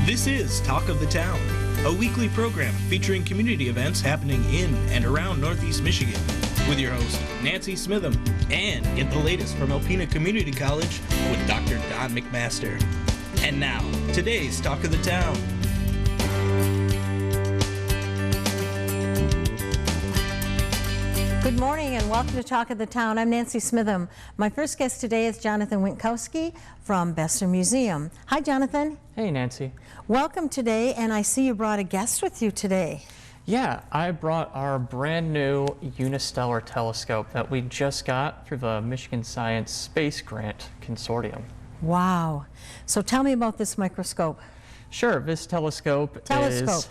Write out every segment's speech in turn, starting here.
This is Talk of the Town, a weekly program featuring community events happening in and around Northeast Michigan, with your host, Nancy Smitham, and get the latest from Alpena Community College with Dr. Don McMaster. And now, today's Talk of the Town. Good morning and welcome to Talk of the Town. I'm Nancy Smitham. My first guest today is Jonathan Winkowski from Besser Museum. Hi, Jonathan. Hey, Nancy. Welcome today, and I see you brought a guest with you today. Yeah, I brought our brand new unistellar telescope that we just got through the Michigan Science Space Grant Consortium. Wow. So tell me about this microscope. Sure, this telescope is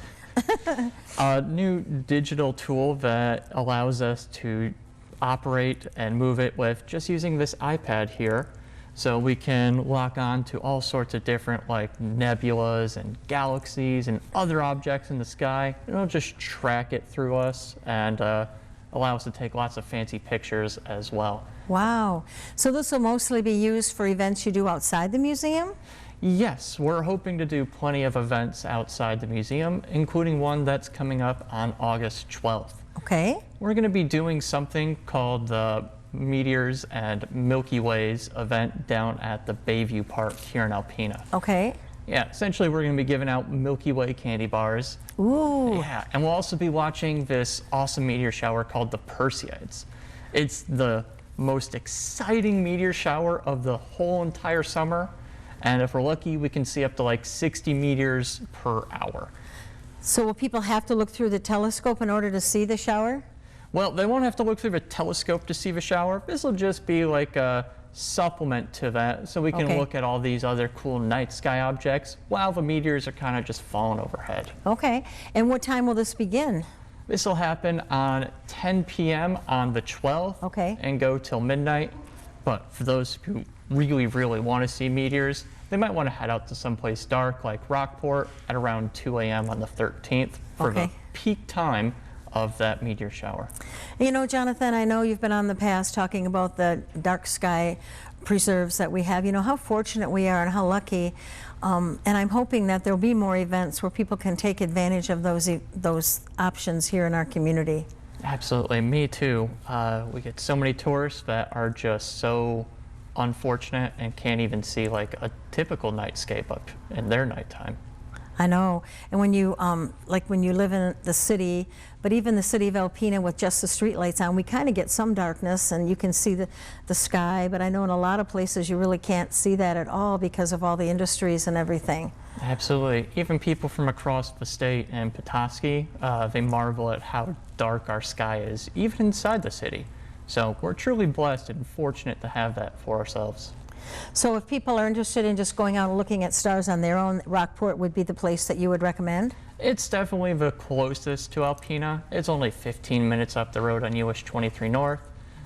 a new digital tool that allows us to operate and move it with just using this iPad here. So we can lock on to all sorts of different like nebulas and galaxies and other objects in the sky. It'll just track it through us and allow us to take lots of fancy pictures as well. Wow. So this will mostly be used for events you do outside the museum? Yes, we're hoping to do plenty of events outside the museum, including one that's coming up on August 12th. Okay. We're going to be doing something called the Meteors and Milky Ways event down at the Bayview Park here in Alpena. Okay. Yeah, essentially we're going to be giving out Milky Way candy bars. Ooh. Yeah, and we'll also be watching this awesome meteor shower called the Perseids. It's the most exciting meteor shower of the whole entire summer. And if we're lucky, we can see up to like 60 meteors per hour. So will people have to look through the telescope in order to see the shower? Well, they won't have to look through the telescope to see the shower. This will just be like a supplement to that, so we can look at all these other cool night sky objects while the meteors are kind of just falling overhead. Okay. And what time will this begin? This will happen on 10 p.m. on the 12th and go till midnight. But for those who really want to see meteors, they might want to head out to someplace dark like Rockport at around 2 a.m. on the 13th for the peak time of that meteor shower. You know, Jonathan, I know you've been on the past talking about the dark sky preserves that we have. You know how fortunate we are and how lucky. And I'm hoping that there'll be more events where people can take advantage of those options here in our community. Absolutely, me too. We get so many tourists that are just so unfortunate and can't even see like a typical nightscape up in their nighttime. I know. And when you when you live in the city, but even the city of Alpena with just the street lights on, we kind of get some darkness and you can see the sky, but I know in a lot of places you really can't see that at all because of all the industries and everything. Absolutely. Even people from across the state and Petoskey, they marvel at how dark our sky is, even inside the city. So we're truly blessed and fortunate to have that for ourselves. So if people are interested in just going out and looking at stars on their own, Rockport would be the place that you would recommend? It's definitely the closest to Alpena. It's only 15 minutes up the road on US 23 North.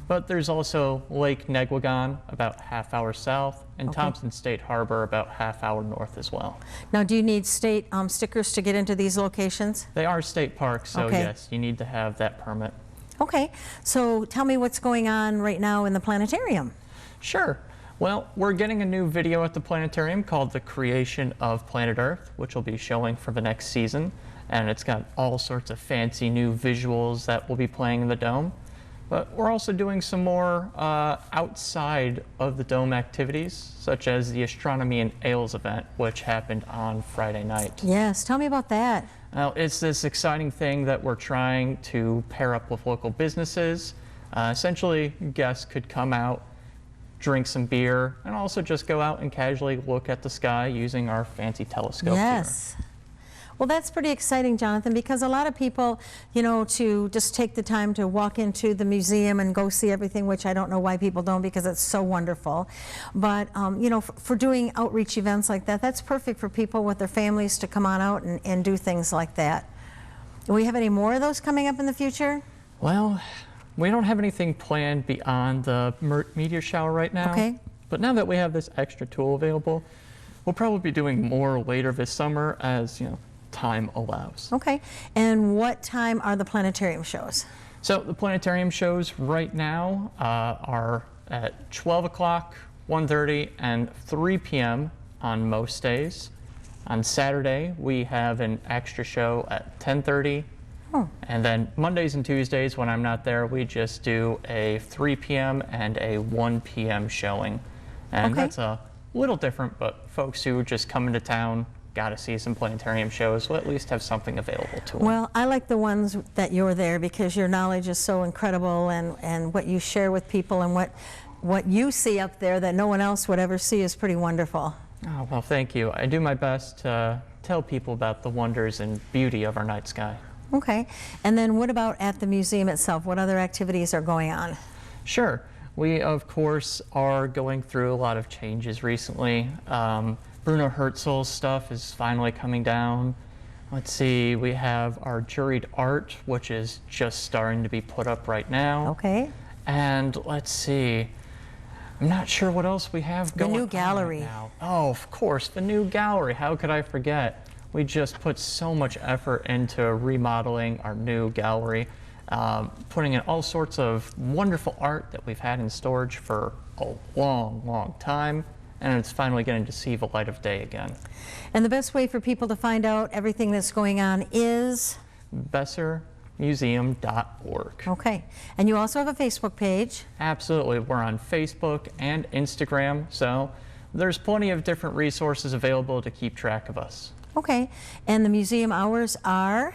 But there's also Lake Negwagon, about half hour south, and Thompson State Harbor, about half hour north as well. Now, do you need state stickers to get into these locations? They are state parks, so yes, you need to have that permit. Okay, so tell me what's going on right now in the planetarium. Sure. Well, we're getting a new video at the planetarium called The Creation of Planet Earth, which will be showing for the next season. And it's got all sorts of fancy new visuals that will be playing in the dome. But we're also doing some more outside of the dome activities, such as the Astronomy and Ales event, which happened on Friday night. Yes, tell me about that. Now, it's this exciting thing that we're trying to pair up with local businesses. Essentially, guests could come out, drink some beer, and also just go out and casually look at the sky using our fancy telescope here. Well, that's pretty exciting, Jonathan, because a lot of people, you know, to just take the time to walk into the museum and go see everything, which I don't know why people don't because it's so wonderful. But, you know, for doing outreach events like that, that's perfect for people with their families to come on out and do things like that. Do we have any more of those coming up in the future? Well, we don't have anything planned beyond the meteor shower right now. But now that we have this extra tool available, we'll probably be doing more later this summer as, you know, time allows. And what time are the planetarium shows? So the planetarium shows right now are at 12 o'clock, 1:30, and 3 p.m. on most days. On Saturday, we have an extra show at 10:30. And then Mondays and Tuesdays, when I'm not there, we just do a 3 p.m. and a 1 p.m. showing. And that's a little different, but folks who just come into town, got to see some planetarium shows, will at least have something available to them. Well, I like the ones that you're there because your knowledge is so incredible, and what you share with people and what you see up there that no one else would ever see is pretty wonderful. Oh, well, thank you. I do my best to tell people about the wonders and beauty of our night sky. Okay. And then what about at the museum itself? What other activities are going on? Sure. We, of course, are going through a lot of changes recently. Bruno Herzl's stuff is finally coming down. Let's see, we have our juried art, which is just starting to be put up right now. Okay. And let's see, I'm not sure what else we have going on. The new gallery. Right now. Oh, of course, the new gallery. How could I forget? We just put so much effort into remodeling our new gallery, putting in all sorts of wonderful art that we've had in storage for a long, long time, and it's finally getting to see the light of day again. And the best way for people to find out everything that's going on is? bessermuseum.org. Okay. And you also have a Facebook page? Absolutely. We're on Facebook and Instagram, so there's plenty of different resources available to keep track of us. Okay. And the museum hours are?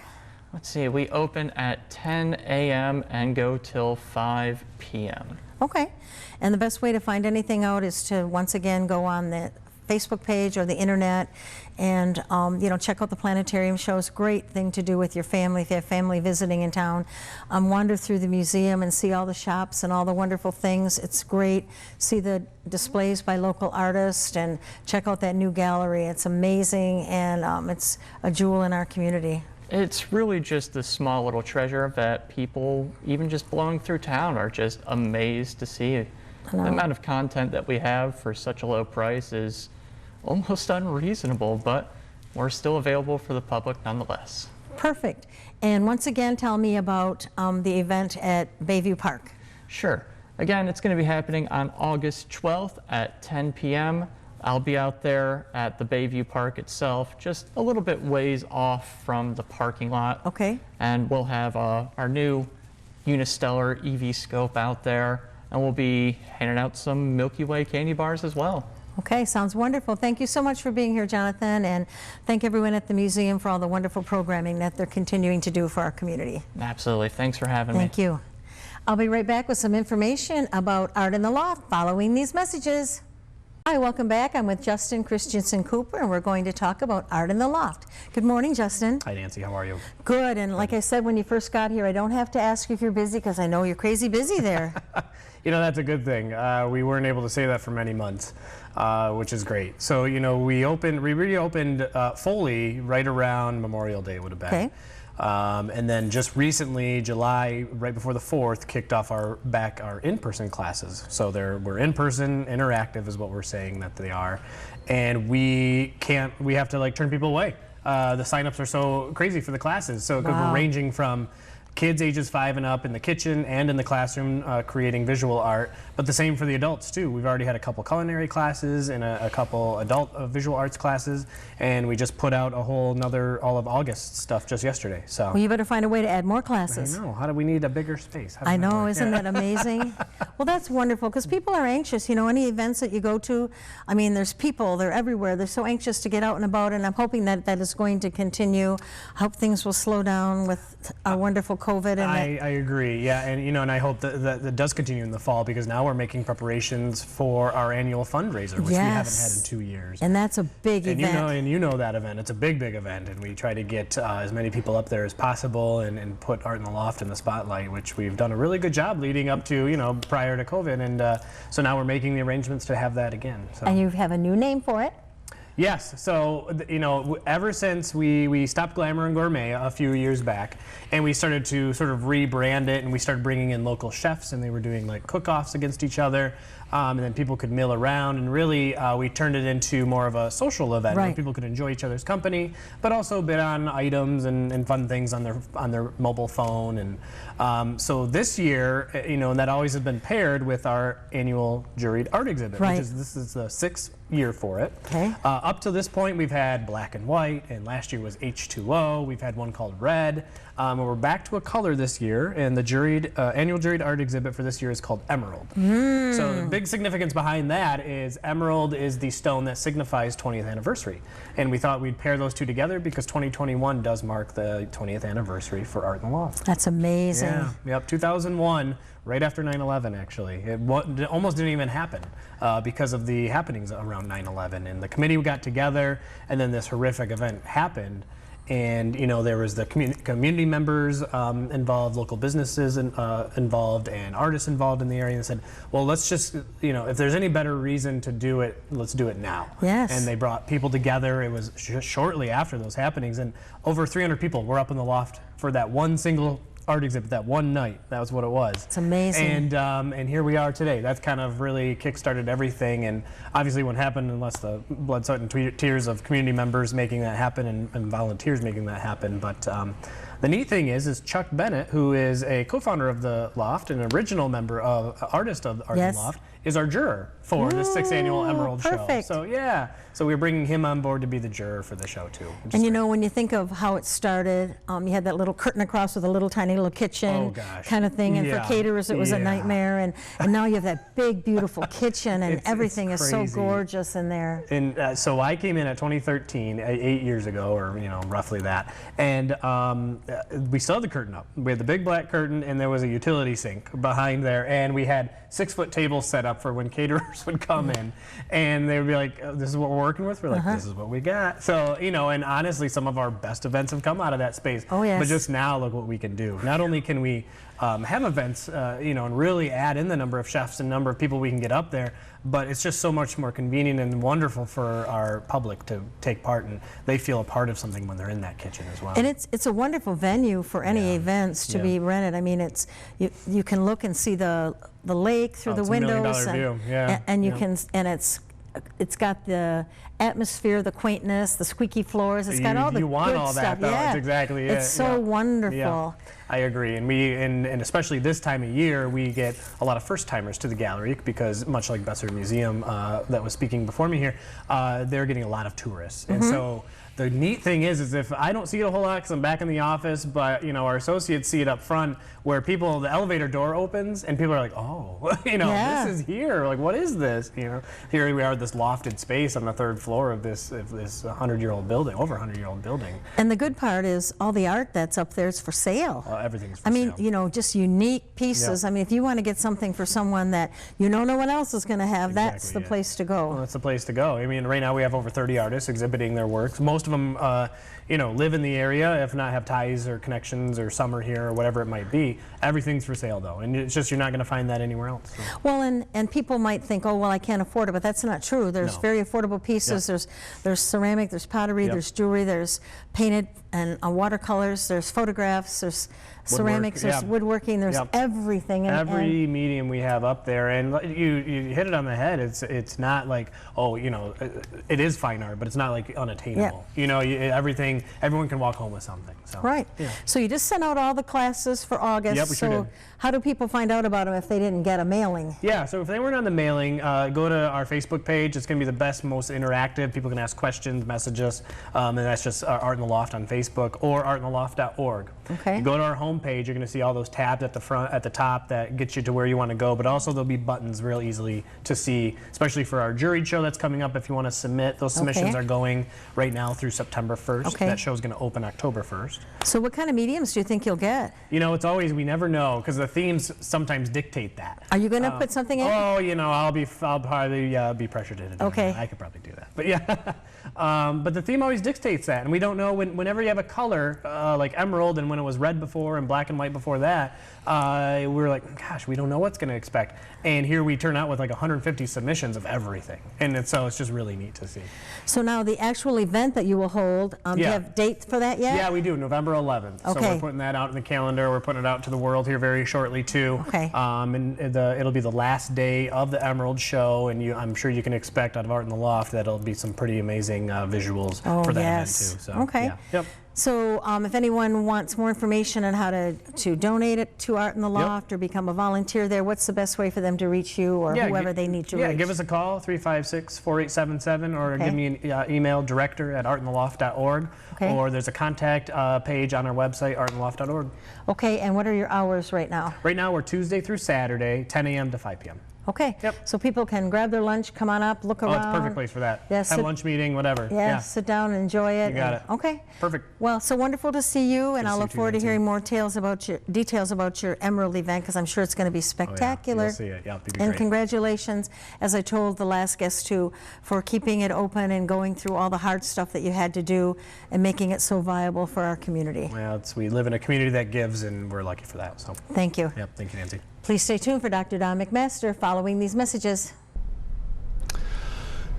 Let's see, we open at 10 a.m. and go till 5 p.m. Okay. And the best way to find anything out is to, once again, go on the Facebook page or the internet and check out the planetarium shows. Great thing to do with your family if you have family visiting in town. Wander through the museum and see all the shops and all the wonderful things. It's great. See the displays by local artists and check out that new gallery. It's amazing, and it's a jewel in our community. It's really just this small little treasure that people, even just blowing through town, are just amazed to see. The amount of content that we have for such a low price is almost unreasonable, but we're still available for the public nonetheless. Perfect. And once again, tell me about the event at Bayview Park. Sure. Again, it's going to be happening on August 12th at 10 p.m. I'll be out there at the Bayview Park itself, just a little bit ways off from the parking lot. Okay. And we'll have our new Unistellar EV scope out there, and we'll be handing out some Milky Way candy bars as well. Okay, sounds wonderful. Thank you so much for being here, Jonathan, and thank everyone at the museum for all the wonderful programming that they're continuing to do for our community. Absolutely. Thanks for having me. Thank you. I'll be right back with some information about Art in the Loft following these messages. Hi, welcome back. I'm with Justin Christensen Cooper, and we're going to talk about Art in the Loft. Good morning, Justin. Hi, Nancy. How are you? Good. And like I said when you first got here, I don't have to ask you if you're busy because I know you're crazy busy there. You know, that's a good thing. We weren't able to say that for many months, which is great. So, you know, we really opened fully right around Memorial Day would have been. Okay. And then just recently, July, right before the 4th, kicked off our in-person classes. So we're in-person, interactive is what we're saying that they are. And we have to like turn people away. The signups are so crazy for the classes. So Wow. we're ranging from kids ages 5 and up in the kitchen and in the classroom creating visual art, but the same for the adults too. We've already had a couple culinary classes and a couple adult visual arts classes, and we just put out a whole nother all of August stuff just yesterday. So Well, you better find a way to add more classes. I know. How do we need a bigger space? How does I that know, work? isn't that amazing? Well, that's wonderful because people are anxious. You know, any events that you go to, I mean, there's people, they're everywhere. They're so anxious to get out and about, and I'm hoping that that is going to continue. I hope things will slow down with our wonderful COVID. And I agree, yeah, and you know, and I hope that does continue in the fall because now we're making preparations for our annual fundraiser, which we haven't had in 2 years. And that's a big event. You know that event. It's a big event, and we try to get as many people up there as possible and put Art in the Loft in the spotlight, which we've done a really good job leading up to, you know, prior to COVID, and so now we're making the arrangements to have that again. So. And you have a new name for it? Yes, so you know, ever since we stopped Glamour and Gourmet a few years back, and we started to sort of rebrand it, and we started bringing in local chefs, and they were doing like cook-offs against each other. and then people could mill around, and really we turned it into more of a social event where people could enjoy each other's company, but also bid on items and fun things on their mobile phone. And so this year, and that always has been paired with our annual juried art exhibit, this is the 6th year for it. Up to this point, we've had black and white, and last year was H2O. We've had one called red, and we're back to a color this year, and the annual juried art exhibit for this year is called emerald. So the big significance behind that is emerald is the stone that signifies 20th anniversary, and we thought we'd pair those two together because 2021 does mark the 20th anniversary for Art in the Loft. That's amazing. Yeah, yep, 2001. Right after 9/11, actually. It almost didn't even happen because of the happenings around 9/11. And the committee got together, and then this horrific event happened. And there was the community members involved, local businesses involved, and artists involved in the area. And said, well, let's just, if there's any better reason to do it, let's do it now. Yes. And they brought people together. It was shortly after those happenings, and over 300 people were up in the loft for that one single art exhibit that one night. That was what it was. It's amazing. And here we are today. That's kind of really kick-started everything, and obviously wouldn't happen unless the blood, sweat, and tears of community members making that happen and volunteers making that happen. But the neat thing is Chuck Bennett, who is a co-founder of the Loft, an original member of artist of Art in the Loft, is our juror for the 6th annual Emerald Show. So yeah, so we're bringing him on board to be the juror for the show too. And when you think of how it started, you had that little curtain across with a little tiny little kitchen kind of thing, and for caterers it was a nightmare, and now you have that big beautiful kitchen, and everything is so gorgeous in there. And so I came in at 2013, 8 years ago, or roughly that, and we still had the curtain up. We had the big black curtain, and there was a utility sink behind there, and we had 6-foot tables set up for when caterers would come in, and they would be like, this is what we're working with. We're like, this is what we got. So, and honestly, some of our best events have come out of that space. Oh, yes. But just now, look what we can do. Not only can we have events, and really add in the number of chefs and number of people we can get up there, but it's just so much more convenient and wonderful for our public to take part, and they feel a part of something when they're in that kitchen as well. And it's a wonderful venue for any events to be rented. I mean, it's you can look and see the lake through the windows, and you can, and it's got the atmosphere, the quaintness, the squeaky floors. It's got all the you want good all that, stuff. though. That's exactly it. It's so wonderful. Yeah. I agree, and and especially this time of year, we get a lot of first-timers to the gallery because, much like Besser Museum that was speaking before me here, they're getting a lot of tourists, and so the neat thing is if I don't see it a whole lot because I'm back in the office, but our associates see it up front where the elevator door opens and people are like, oh, this is here. Like, what is this? Here we are, this lofted space on the 3rd floor of this 100-year-old building, over 100-year-old building. And the good part is all the art that's up there is for sale. Everything's for sale. I mean, just unique pieces. I mean, if you want to get something for someone that no one else is going to have, that's the place to go. Well, that's the place to go. I mean, right now we have over 30 artists exhibiting their works. Most of them, live in the area, if not have ties or connections or summer here or whatever it might be. Everything's for sale, though, and it's just you're not going to find that anywhere else. So. Well, and people might think, oh, well, I can't afford it, but that's not true. There's very affordable pieces. There's ceramic, there's pottery, there's jewelry, there's painted and watercolors, there's photographs, there's ceramics, there's woodworking, there's everything. Every medium we have up there, and you hit it on the head. It's not like, it is fine art, but it's not like unattainable. Everyone can walk home with something. So. Right. Yeah. So you just sent out all the classes for August. Yep, we sure did. How do people find out about them if they didn't get a mailing? Yeah, so if they weren't on the mailing, go to our Facebook page. It's going to be the best, most interactive. People can ask questions, message us, and that's just Art in the Loft on Facebook or artintheloft.org. Okay. You go to our homepage, you're going to see all those tabs at the top that get you to where you want to go, but also there'll be buttons real easily to see, especially for our juried show that's coming up if you want to submit. Those submissions are going right now through September 1st. Okay. That show's going to open October 1st. So what kind of mediums do you think you'll get? It's always, we never know, because the themes sometimes dictate that. Are you going to put something in? Oh, I'll probably be pressured into doing that. I could probably do that. But yeah, but the theme always dictates that, and we don't know whenever you have a color like emerald, and when it was red before and black and white before that, we were like, gosh, we don't know what's going to expect. And here we turn out with like 150 submissions of everything, and so it's just really neat to see. So now the actual event that you will hold, do you have dates for that yet? Yeah, we do, November 11th. Okay. So we're putting that out in the calendar. We're putting it out to the world here very shortly too. Okay. And it'll be the last day of the Emerald Show, and I'm sure you can expect out of Art in the Loft that it'll be some pretty amazing visuals for that event too. So, okay. Yeah. Yep. So if anyone wants more information on how to donate it to Art in the Loft or become a volunteer there, what's the best way for them to reach you or whoever they need to reach? Yeah, give us a call, 356-4877, or give me an email, director@artintheloft.org, or there's a contact page on our website, artintheloft.org. Okay, and what are your hours right now? Right now, we're Tuesday through Saturday, 10 a.m. to 5 p.m. Okay. Yep. So people can grab their lunch, come on up, look around. Oh, it's a perfect place for that. Yeah, have a lunch meeting, whatever. Yeah, sit down and enjoy it. You got it. Okay. Perfect. Well, so wonderful to see you, and I'll look forward to hearing more details about your Emerald event, because I'm sure it's going to be spectacular. You'll see it. Yeah, it'll be And great. congratulations, as I told the last guest too, for keeping it open and going through all the hard stuff that you had to do and making it so viable for our community. Well, we live in a community that gives, and we're lucky for that. So. Thank you. Yep. Thank you, Nancy. Please stay tuned for Dr. Don McMaster following these messages.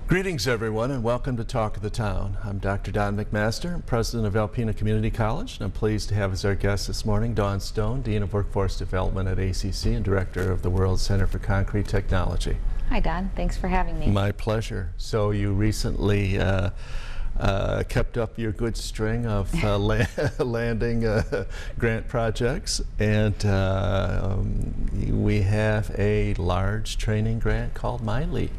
Greetings, everyone, and welcome to Talk of the Town. I'm Dr. Don McMaster, president of Alpena Community College, and I'm pleased to have as our guest this morning Dawn Stone, Dean of Workforce Development at ACC and Director of the World Center for Concrete Technology. Hi, Don. Thanks for having me. My pleasure. So you recently kept up your good string of landing grant projects, and we have a large training grant called MyLeap.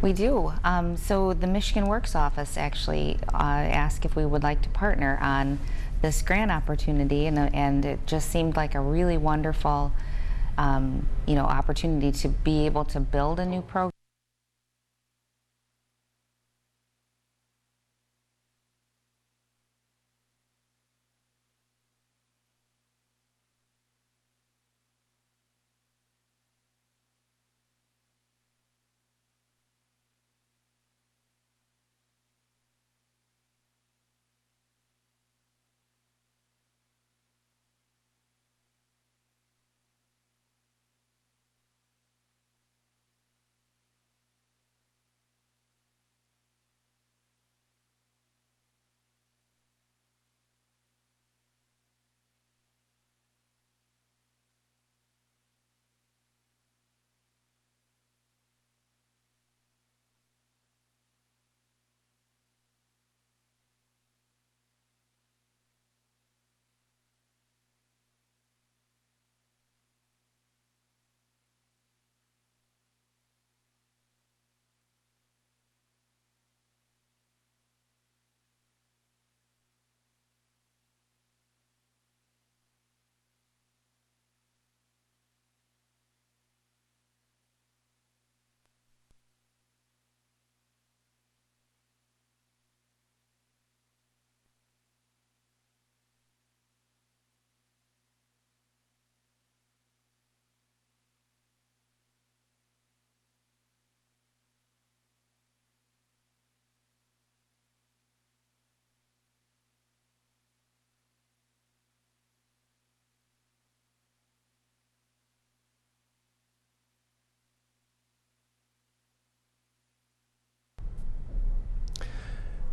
We do. So the Michigan Works office actually asked if we would like to partner on this grant opportunity, and it just seemed like a really wonderful opportunity to be able to build a new program.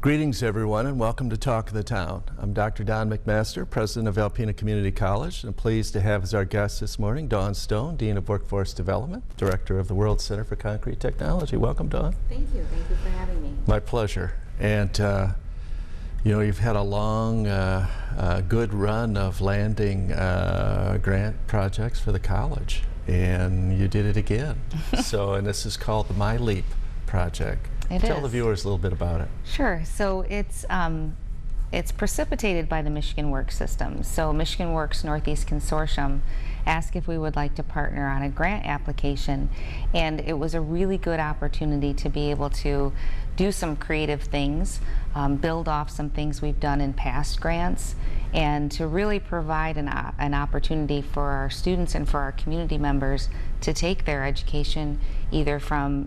Greetings, everyone, and welcome to Talk of the Town. I'm Dr. Don McMaster, president of Alpena Community College, and I'm pleased to have as our guest this morning Dawn Stone, Dean of Workforce Development, Director of the World Center for Concrete Technology. Welcome, Dawn. Thank you. Thank you for having me. My pleasure. And you've had a long, good run of landing grant projects for the college, and you did it again. And this is called the MyLeap project. Tell the viewers a little bit about it. Sure. So it's precipitated by the Michigan Works system. So Michigan Works Northeast Consortium asked if we would like to partner on a grant application, and it was a really good opportunity to be able to do some creative things, build off some things we've done in past grants, and to really provide an opportunity for our students and for our community members to take their education either from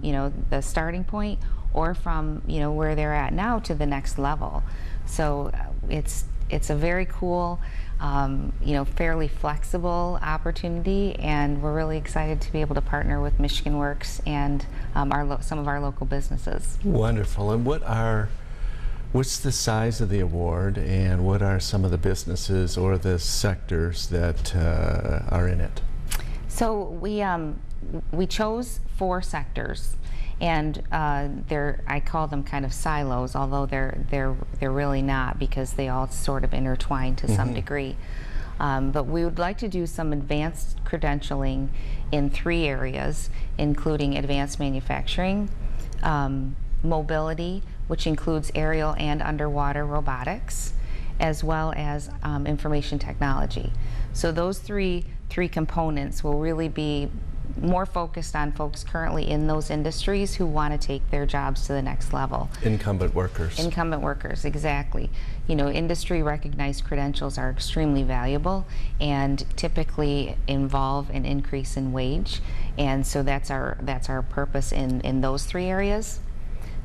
the starting point or from where they're at now to the next level. So it's a very cool, fairly flexible opportunity, and we're really excited to be able to partner with Michigan Works and some of our local businesses. Wonderful. And what's the size of the award, and what are some of the businesses or the sectors that are in it? So we chose 4 sectors, and I call them kind of silos, although they're really not, because they all sort of intertwine to some degree. But we would like to do some advanced credentialing in 3 areas, including advanced manufacturing, mobility, which includes aerial and underwater robotics, as well as information technology. So those three components will really be more focused on folks currently in those industries who want to take their jobs to the next level. Incumbent workers. Incumbent workers, exactly. You know, industry recognized credentials are extremely valuable and typically involve an increase in wage, and so that's our purpose in those 3 areas.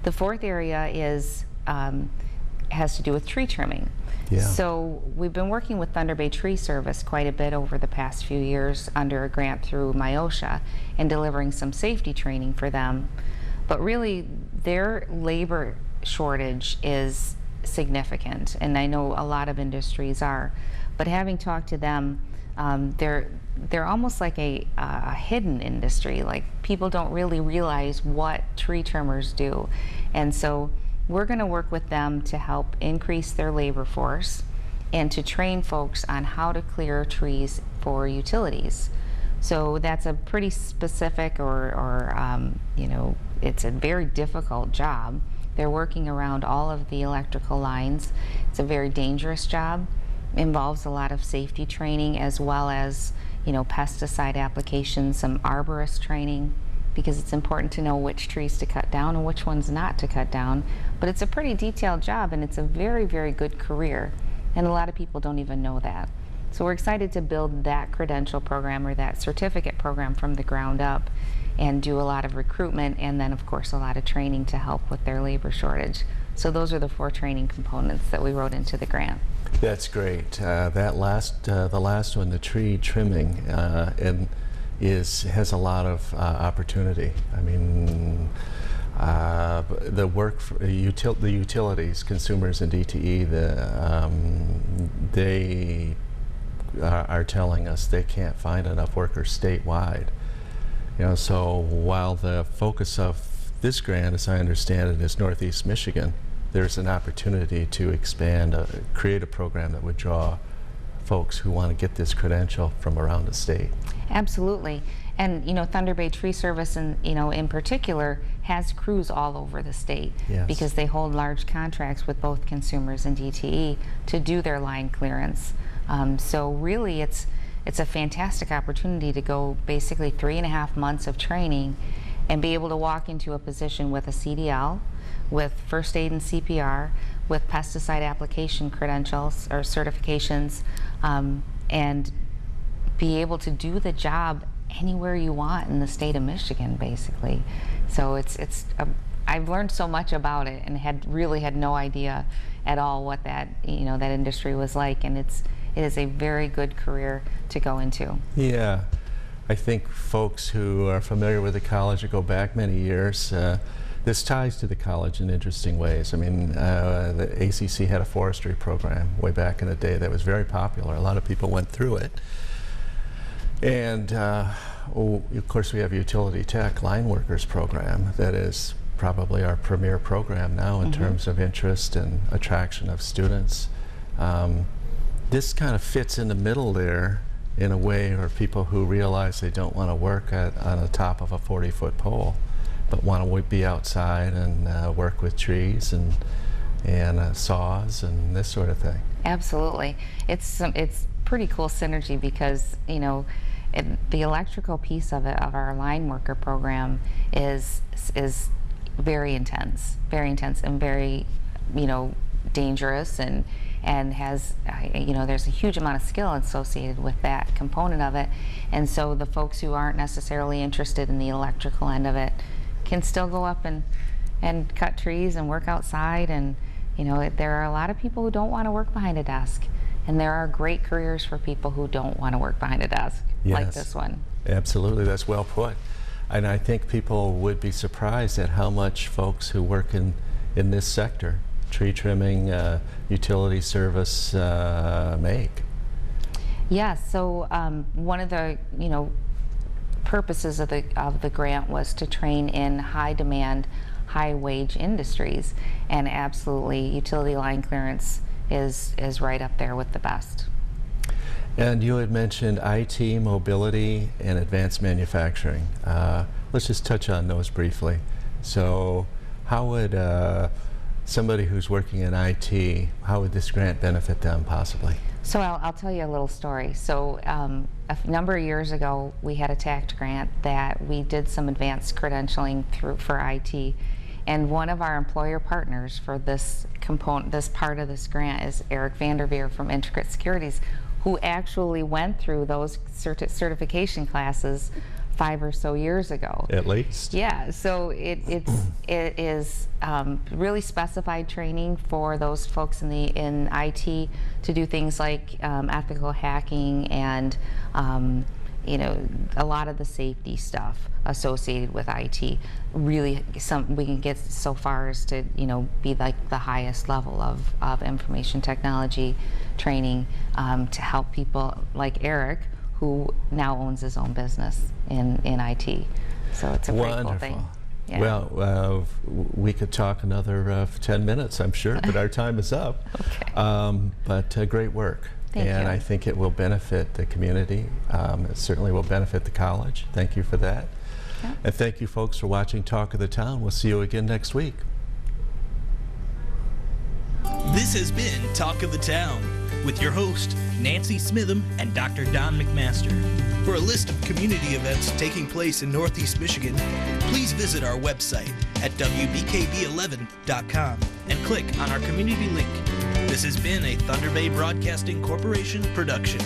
The 4th area is has to do with tree trimming. Yeah. So we've been working with Thunder Bay Tree Service quite a bit over the past few years under a grant through MIOSHA and delivering some safety training for them. But really, their labor shortage is significant, and I know a lot of industries are. But having talked to them, they're almost like a hidden industry. Like, people don't really realize what tree trimmers do, and so we're going to work with them to help increase their labor force and to train folks on how to clear trees for utilities. So that's a pretty specific you know, it's a very difficult job. They're working around all of the electrical lines. It's a very dangerous job. Involves a lot of safety training, as well as, you know, pesticide applications, some arborist training, because it's important to know which trees to cut down and which ones not to cut down. But it's a pretty detailed job, and it's a very, very good career, and a lot of people don't even know that. So we're excited to build that credential program, or that certificate program, from the ground up, and do a lot of recruitment, and then of course a lot of training to help with their labor shortage. So those are the 4 training components that we wrote into the grant. That's great. The last one, the tree trimming, has a lot of opportunity. I mean, the work for the utilities, consumers, and DTE, they are telling us they can't find enough workers statewide. You know, so while the focus of this grant, as I understand it, is Northeast Michigan, there's an opportunity to expand, create a program that would draw folks who want to get this credential from around the state. Absolutely. And, you know, Thunder Bay Tree Service, in particular, has crews all over the state. Yes. Because they hold large contracts with both consumers and DTE to do their line clearance. So really, it's a fantastic opportunity to go basically 3.5 months of training and be able to walk into a position with a CDL, with first aid and CPR, with pesticide application credentials or certifications, and be able to do the job anywhere you want in the state of Michigan, basically. So I've learned so much about it, and had no idea at all what that industry was like, and it is a very good career to go into. Yeah, I think folks who are familiar with the college or go back many years, this ties to the college in interesting ways. I mean, the ACC had a forestry program way back in the day that was very popular. A lot of people went through it. And of course, we have Utility Tech Line Workers program that is probably our premier program now in terms of interest and attraction of students. This kind of fits in the middle there in a way where people who realize they don't want to work on the top of a 40-foot pole, but want to be outside and work with trees and saws and this sort of thing. Absolutely. It's pretty cool synergy, because the electrical piece of it, of our line worker program, is very intense and very dangerous, and has there's a huge amount of skill associated with that component of it. And so the folks who aren't necessarily interested in the electrical end of it can still go up and cut trees and work outside. And there are a lot of people who don't want to work behind a desk, and there are great careers for people who don't want to work behind a desk. Yes, like this one. Absolutely, that's well put. And I think people would be surprised at how much folks who work in this sector, tree trimming, utility service, make. Yes, so one of the purposes of the grant was to train in high demand, high wage industries, and absolutely utility line clearance is right up there with the best. And you had mentioned IT, mobility, and advanced manufacturing. Let's just touch on those briefly. So how would somebody who's working in IT, how would this grant benefit them possibly? So I'll tell you a little story. So a number of years ago, we had a TACT grant that we did some advanced credentialing for IT. And one of our employer partners for this component, this part of this grant, is Eric Vanderveer from Intricate Securities, who actually went through those certification classes 5 or so years ago. At least. Yeah, so it is really specified training for those folks in IT to do things like ethical hacking and you know, a lot of the safety stuff associated with IT. Really, we can get so far as to, you know, be like the highest level of information technology training to help people like Eric, who now owns his own business in IT. So it's a pretty cool thing. Yeah. Well, we could talk another 10 minutes, I'm sure, but our time is up. Okay. But great work. Thank you. I think it will benefit the community. It certainly will benefit the college. Thank you for that. Yeah. And thank you folks for watching Talk of the Town. We'll see you again next week. This has been Talk of the Town with your host, Nancy Smitham and Dr. Don McMaster. For a list of community events taking place in Northeast Michigan, please visit our website at wbkb11.com and click on our community link. This has been a Thunder Bay Broadcasting Corporation production.